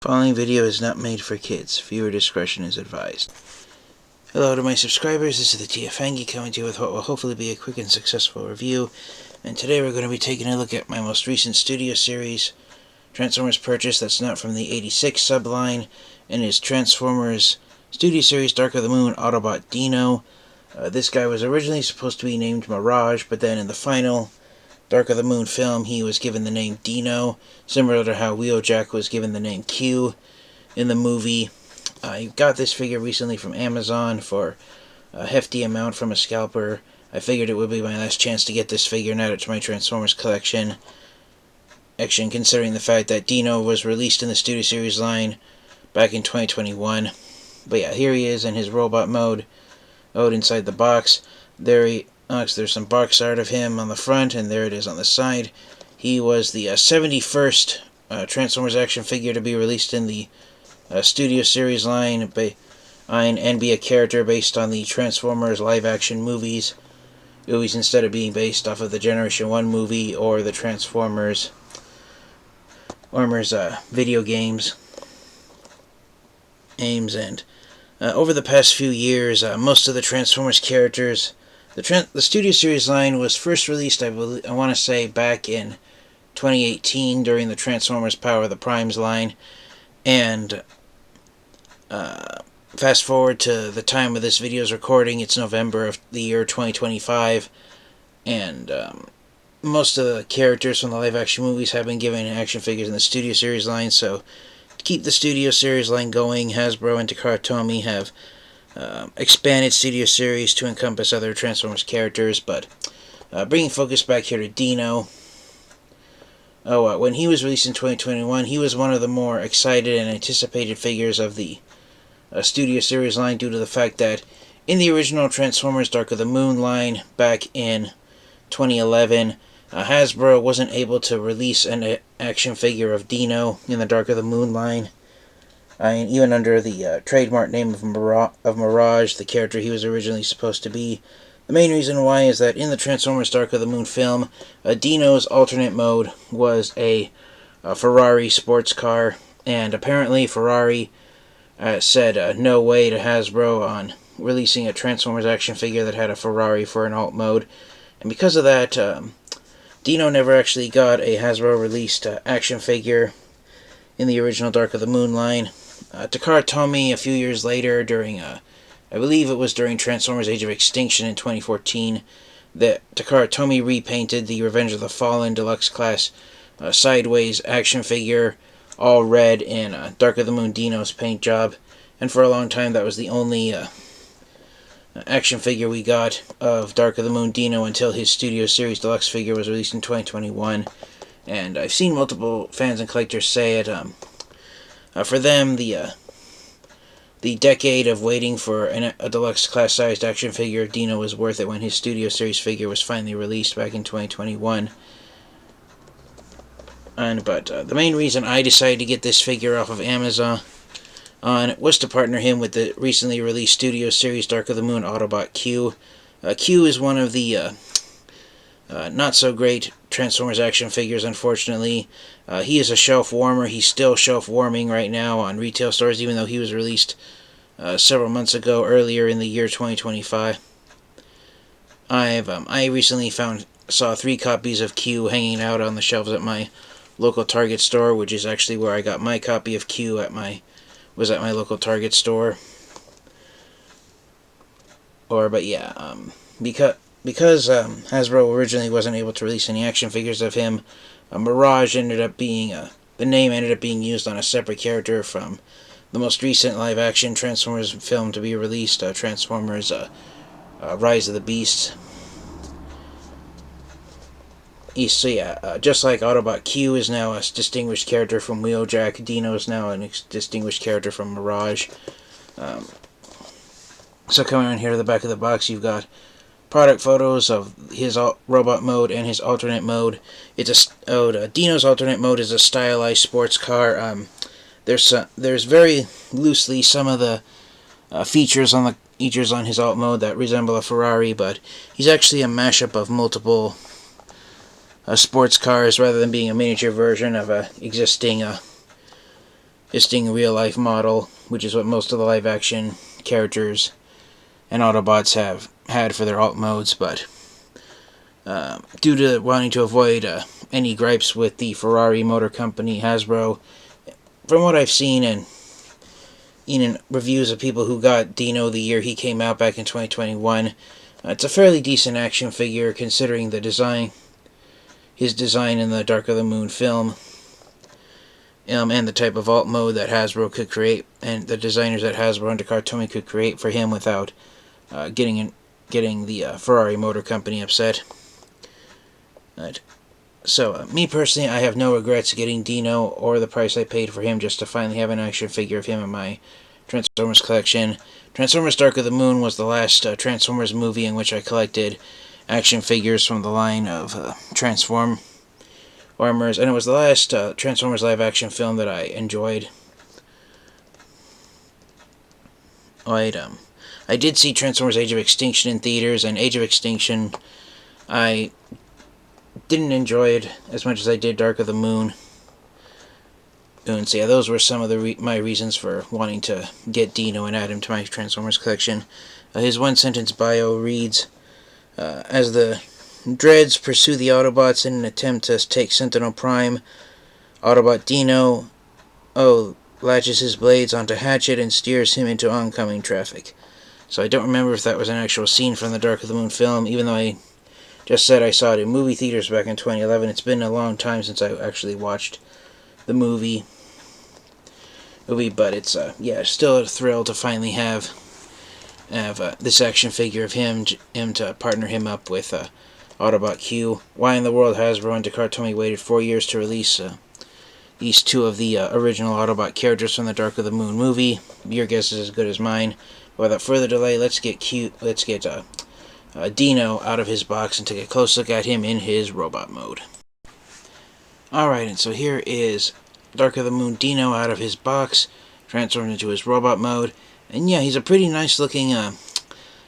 Following video is not made for kids. Viewer discretion is advised. Hello to my subscribers, this is the TFangy coming to you with what will hopefully be a quick and successful review. And today we're going to be taking a look at my most recent Studio Series Transformers purchase that's not from the 86 subline, and is Transformers Studio Series Dark of the Moon Autobot Dino. This guy was originally supposed to be named Mirage, but then in the final Dark of the Moon film, he was given the name Dino, similar to how Wheeljack was given the name Q in the movie. I got this figure recently from Amazon for a hefty amount from a scalper. I figured it would be my last chance to get this figure and add it to my Transformers collection. Actually, considering the fact that Dino was released in the Studio Series line back in 2021. But yeah, here he is in his robot mode, out inside the box. There's some box art of him on the front, and there it is on the side. He was the 71st Transformers action figure to be released in the Studio Series line, and be a character based on the Transformers live-action movies instead of being based off of the Generation 1 movie or the Transformers video games. And over the past few years, most of the Transformers characters, the Studio Series line was first released, I want to say, back in 2018 during the Transformers Power of the Primes line, and fast forward to the time of this video's recording, it's November of the year 2025, and most of the characters from the live-action movies have been given action figures in the Studio Series line. So to keep the Studio Series line going, Hasbro and Takara Tomy have expanded Studio Series to encompass other Transformers characters, but bringing focus back here to Dino. When he was released in 2021, he was one of the more excited and anticipated figures of the Studio Series line, due to the fact that in the original Transformers Dark of the Moon line back in 2011, Hasbro wasn't able to release an action figure of Dino in the Dark of the Moon line. And even under the trademark name of Mirage, the character he was originally supposed to be. The main reason why is that in the Transformers Dark of the Moon film, Dino's alternate mode was a Ferrari sports car, and apparently Ferrari said no way to Hasbro on releasing a Transformers action figure that had a Ferrari for an alt mode. And because of that, Dino never actually got a Hasbro-released action figure in the original Dark of the Moon line. Takara Tomy, a few years later, during, I believe it was during Transformers Age of Extinction in 2014, that Takara Tomy repainted the Revenge of the Fallen Deluxe Class Sideways action figure, all red, in Dark of the Moon Dino's paint job. And for a long time, that was the only action figure we got of Dark of the Moon Dino until his Studio Series Deluxe figure was released in 2021. And I've seen multiple fans and collectors say it. For them, the decade of waiting for a deluxe class-sized action figure of Dino was worth it when his Studio Series figure was finally released back in 2021. But the main reason I decided to get this figure off of Amazon was to partner him with the recently released Studio Series Dark of the Moon Autobot Q. Q is one of the not-so-great Transformers action figures, unfortunately. He is a shelf warmer. He's still shelf warming right now on retail stores, even though he was released several months ago, earlier in the year 2025. I recently saw 3 copies of Q hanging out on the shelves at my local Target store, which is actually where I got my copy of Q at my local Target store. Because Hasbro originally wasn't able to release any action figures of him, Mirage ended up being, the name ended up being used on a separate character from the most recent live-action Transformers film to be released, Transformers Rise of the Beasts. So yeah, just like Autobot Q is now a distinguished character from Wheeljack, Dino is now a distinguished character from Mirage. So coming on here to the back of the box, you've got product photos of his robot mode and his alternate mode. Dino's alternate mode is a stylized sports car. There's very loosely some of the features on his alt mode that resemble a Ferrari, but he's actually a mashup of multiple sports cars rather than being a miniature version of a existing existing real-life model, which is what most of the live-action characters and Autobots have had for their alt modes, but due to wanting to avoid any gripes with the Ferrari Motor Company, Hasbro, from what I've seen and in reviews of people who got Dino the year he came out back in 2021, it's a fairly decent action figure considering the design, his design in the Dark of the Moon film, and the type of alt mode that Hasbro could create, and the designers at Hasbro and Tomy could create for him without getting the Ferrari Motor Company upset. So, me personally, I have no regrets getting Dino or the price I paid for him just to finally have an action figure of him in my Transformers collection. Transformers Dark of the Moon was the last Transformers movie in which I collected action figures from the line of Transformers, and it was the last Transformers live action film that I enjoyed. I did see Transformers Age of Extinction in theaters, and Age of Extinction, I didn't enjoy it as much as I did Dark of the Moon. And so yeah, those were some of my reasons for wanting to get Dino and add him to my Transformers collection. His one-sentence bio reads, as the Dreads pursue the Autobots in an attempt to take Sentinel Prime, Autobot Dino latches his blades onto Hatchet and steers him into oncoming traffic. So I don't remember if that was an actual scene from the Dark of the Moon film, even though I just said I saw it in movie theaters back in 2011. It's been a long time since I actually watched the movie, but it's still a thrill to finally have this action figure of him to partner him up with Autobot Q. Why in the world Hasbro and Tomy waited 4 years to release these two of the original Autobot characters from the Dark of the Moon movie? Your guess is as good as mine. Without further delay, let's get Dino out of his box and take a close look at him in his robot mode. Alright, and so here is Dark of the Moon Dino out of his box, transformed into his robot mode. And yeah, he's a pretty nice looking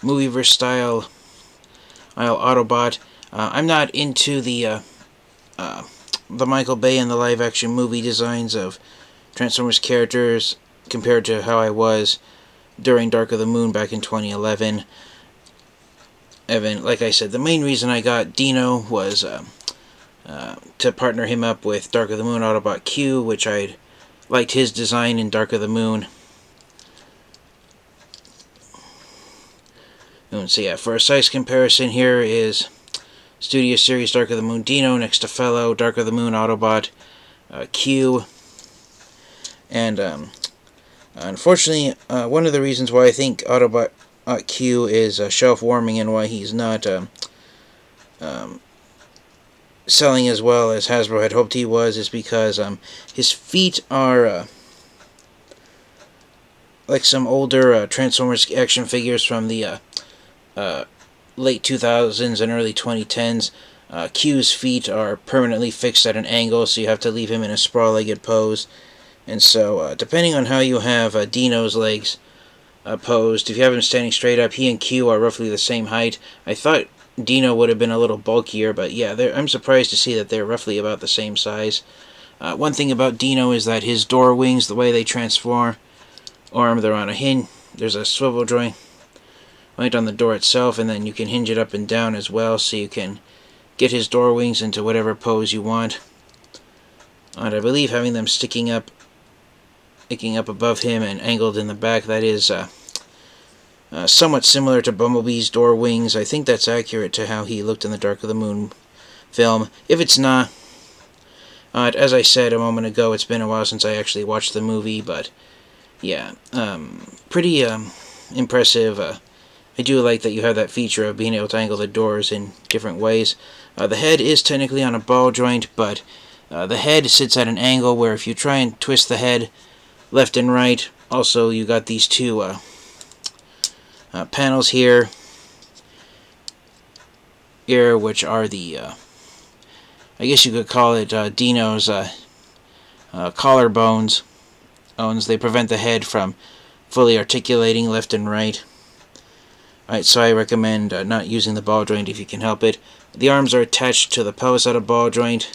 movie-verse style Autobot. I'm not into the Michael Bay and the live-action movie designs of Transformers characters compared to how I was during Dark of the Moon back in 2011. Like I said, the main reason I got Dino was to partner him up with Dark of the Moon Autobot Q, which I liked his design in Dark of the Moon. And so yeah, for a size comparison, here is Studio Series Dark of the Moon Dino next to fellow Dark of the Moon Autobot Q. And unfortunately, one of the reasons why I think Autobot Q is shelf-warming and why he's not selling as well as Hasbro had hoped he was is because his feet are like some older Transformers action figures from the late 2000s and early 2010s. Q's feet are permanently fixed at an angle, so you have to leave him in a sprawl-legged pose. And so, depending on how you have Dino's legs posed, if you have him standing straight up, he and Q are roughly the same height. I thought Dino would have been a little bulkier, but yeah, I'm surprised to see that they're roughly about the same size. One thing about Dino is that his door wings, the way they transform, they're on a hinge. There's a swivel joint right on the door itself, and then you can hinge it up and down as well, so you can get his door wings into whatever pose you want. And I believe having them sticking up above him and angled in the back, that is somewhat similar to Bumblebee's door wings. I think that's accurate to how he looked in the Dark of the Moon film. If it's not, as I said a moment ago, it's been a while since I actually watched the movie, but yeah, pretty impressive. I do like that you have that feature of being able to angle the doors in different ways. The head is technically on a ball joint, but the head sits at an angle where if you try and twist the head left and right, also you got these two panels here, which are the, I guess you could call it Dino's collarbones. They prevent the head from fully articulating left and right. Alright, so I recommend not using the ball joint if you can help it. The arms are attached to the pelvis at a ball joint.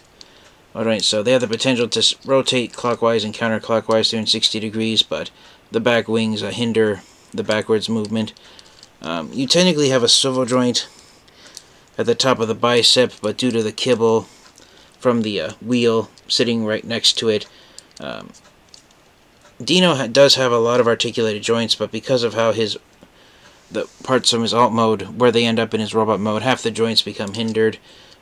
Alright, so they have the potential to rotate clockwise and counterclockwise 360 degrees, but the back wings hinder the backwards movement. You technically have a swivel joint at the top of the bicep, but due to the kibble from the wheel sitting right next to it, Dino does have a lot of articulated joints, but because of how the parts from his alt mode, where they end up in his robot mode, half the joints become hindered.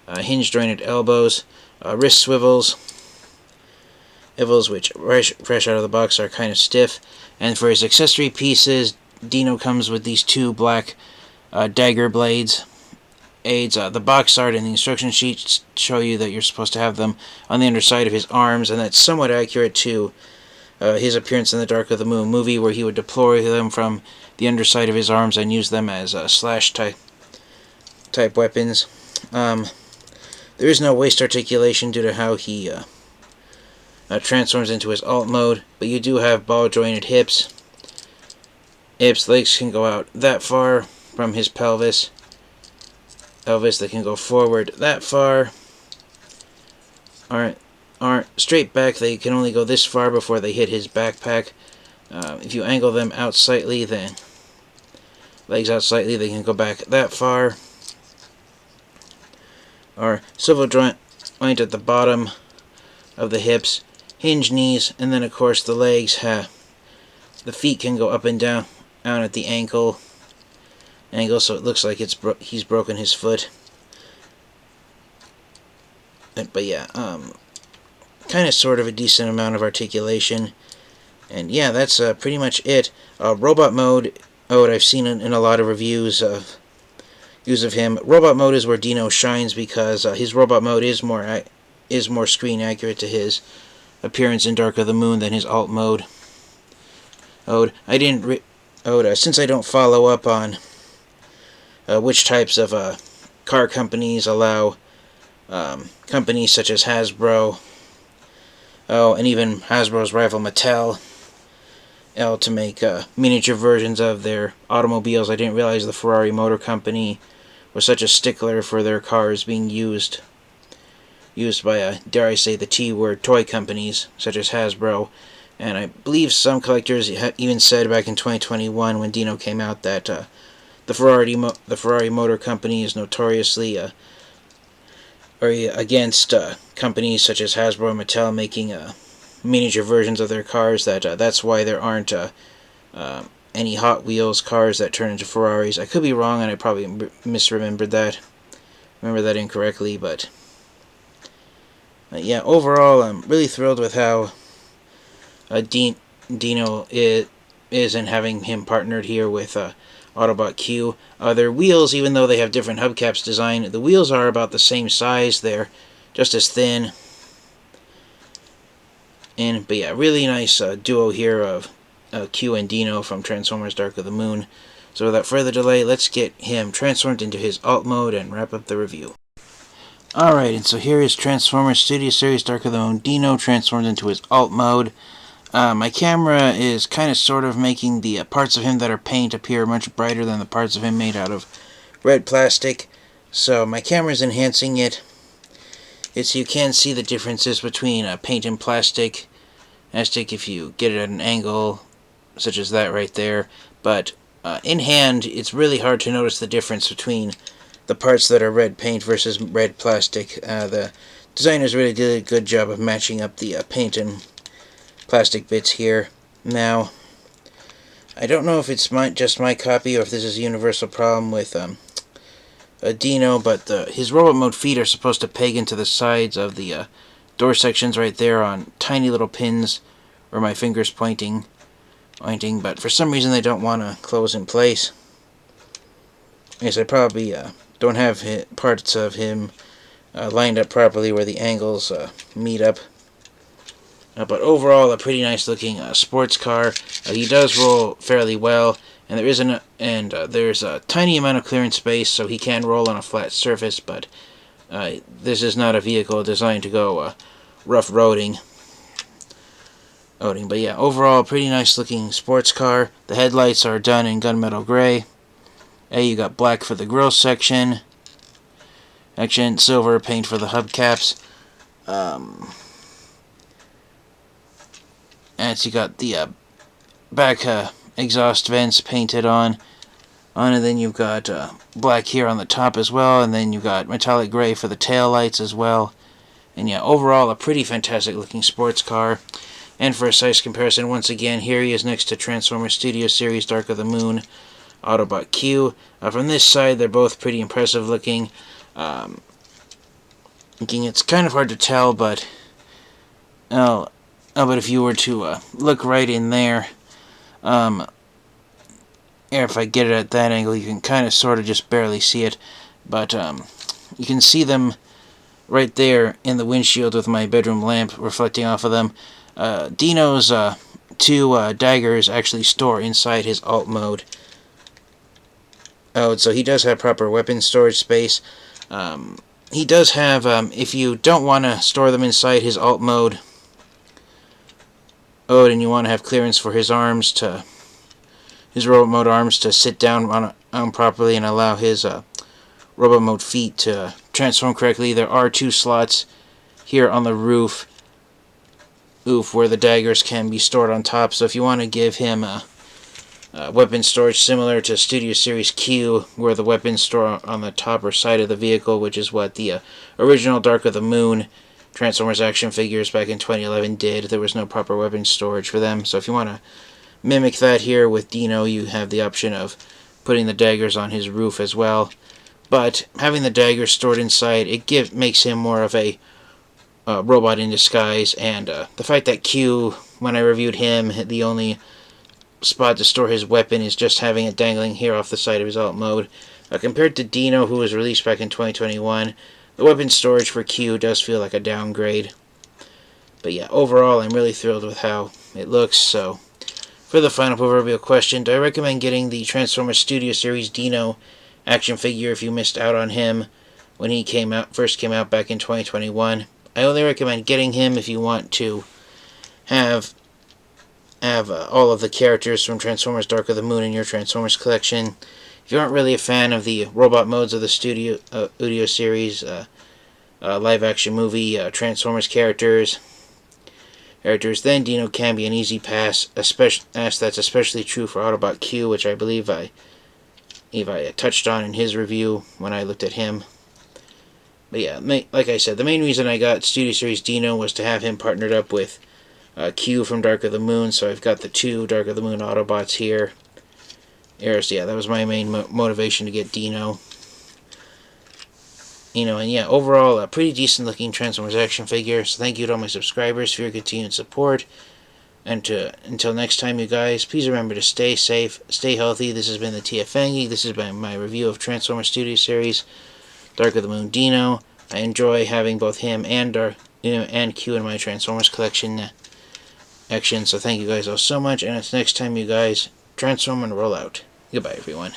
Hinge jointed elbows, wrist swivels, which fresh out of the box are kind of stiff. And for his accessory pieces, Dino comes with these two black dagger blades aids. The box art and the instruction sheets show you that you're supposed to have them on the underside of his arms, and that's somewhat accurate to his appearance in the Dark of the Moon movie, where he would deploy them from the underside of his arms and use them as slash type weapons. There is no waist articulation due to how he transforms into his alt mode, but you do have ball jointed hips. Legs can go out that far from his pelvis. They can go forward that far. Aren't straight back. They can only go this far before they hit his backpack. If you angle them out slightly, then legs out slightly, they can go back that far. Or swivel joint at the bottom of the hips, hinge knees, and then of course the legs have the feet can go up and down at the ankle, so it looks like he's broken his foot. But yeah, kind of sort of a decent amount of articulation, and yeah, that's pretty much it. Robot mode, I've seen in a lot of reviews of him. Robot mode is where Dino shines because his robot mode is more screen accurate to his appearance in Dark of the Moon than his alt mode. Since I don't follow up on which types of car companies allow companies such as Hasbro, and even Hasbro's rival Mattel, to make miniature versions of their automobiles. I didn't realize the Ferrari Motor Company was such a stickler for their cars being used by, dare I say, the T-word toy companies such as Hasbro. And I believe some collectors even said back in 2021 when Dino came out that the Ferrari Motor Company is notoriously against companies such as Hasbro and Mattel making miniature versions of their cars. That's why there aren't any Hot Wheels cars that turn into Ferraris. I could be wrong, and I probably misremembered that. Remember that incorrectly, but yeah, overall, I'm really thrilled with how Dino is and having him partnered here with Autobot Q. Their wheels, even though they have different hubcaps design, the wheels are about the same size. They're just as thin. But yeah, really nice duo here of Q and Dino from Transformers Dark of the Moon. So without further delay, let's get him transformed into his alt mode and wrap up the review. Alright, and so here is Transformers Studio Series Dark of the Moon Dino transformed into his alt mode. My camera is kind of sort of making the parts of him that are paint appear much brighter than the parts of him made out of red plastic. So my camera is enhancing it. You can see the differences between paint and plastic if you get it at an angle such as that right there. But in hand, it's really hard to notice the difference between the parts that are red paint versus red plastic. The designers really did a good job of matching up the paint and plastic bits here. Now, I don't know if it's just my copy or if this is a universal problem with Dino, but his robot mode feet are supposed to peg into the sides of the door sections right there on tiny little pins where my finger's pointing, but for some reason they don't want to close in place. I guess I probably don't have parts of him lined up properly where the angles meet up. But overall, a pretty nice looking sports car. He does roll fairly well, and there's a tiny amount of clearance space, so he can roll on a flat surface. But this is not a vehicle designed to go rough roading. But yeah, overall, a pretty nice looking sports car. The headlights are done in gunmetal gray. You got black for the grille section. Silver paint for the hubcaps. And you got the back exhaust vents painted on, and then you've got black here on the top as well, and then you've got metallic gray for the tail lights as well. And yeah, overall a pretty fantastic looking sports car. And for a size comparison, once again, here he is next to Transformers Studio Series Dark of the Moon Autobot Q. From this side, they're both pretty impressive looking. It's kind of hard to tell, but but if you were to look right in there, if I get it at that angle, you can kind of sort of just barely see it, but you can see them right there in the windshield with my bedroom lamp reflecting off of them. Dino's two daggers actually store inside his alt mode. Oh, so he does have proper weapon storage space. He does have, if you don't want to store them inside his alt mode, and you want to have clearance for his arms to, his robot mode arms to sit down on properly and allow his robot mode feet to transform correctly, there are two slots here on the roof where the daggers can be stored on top. So if you want to give him weapon storage similar to Studio Series Q, where the weapons store on the top or side of the vehicle, which is what the original Dark of the Moon Transformers action figures back in 2011 did. There was no proper weapon storage for them. So if you want to mimic that here with Dino, you have the option of putting the daggers on his roof as well. But having the daggers stored inside, it makes him more of a robot in disguise. And the fact that Q, when I reviewed him, the only spot to store his weapon is just having it dangling here off the side of his alt mode. Compared to Dino, who was released back in 2021, the weapon storage for Q does feel like a downgrade. But yeah, overall, I'm really thrilled with how it looks. So, for the final proverbial question, do I recommend getting the Transformers Studio Series Dino action figure if you missed out on him when he first came out back in 2021? I only recommend getting him if you want to have all of the characters from Transformers Dark of the Moon in your Transformers collection. If you aren't really a fan of the robot modes of the Studio Series live-action movie Transformers characters, then Dino can be an easy pass. That's especially true for Autobot Q, which I believe I touched on in his review when I looked at him. But yeah, like I said, the main reason I got Studio Series Dino was to have him partnered up with Q from Dark of the Moon, so I've got the two Dark of the Moon Autobots here. So yeah, that was my main motivation to get Dino. And yeah, overall, a pretty decent looking Transformers action figure. So thank you to all my subscribers for your continued support. And until next time, you guys, please remember to stay safe, stay healthy. This has been the TFangy. This has been my review of Transformers Studio Series Dark of the Moon Dino. I enjoy having both him and Q in my Transformers collection. So thank you guys all so much, and until next time, you guys, transform and roll out. Goodbye, everyone.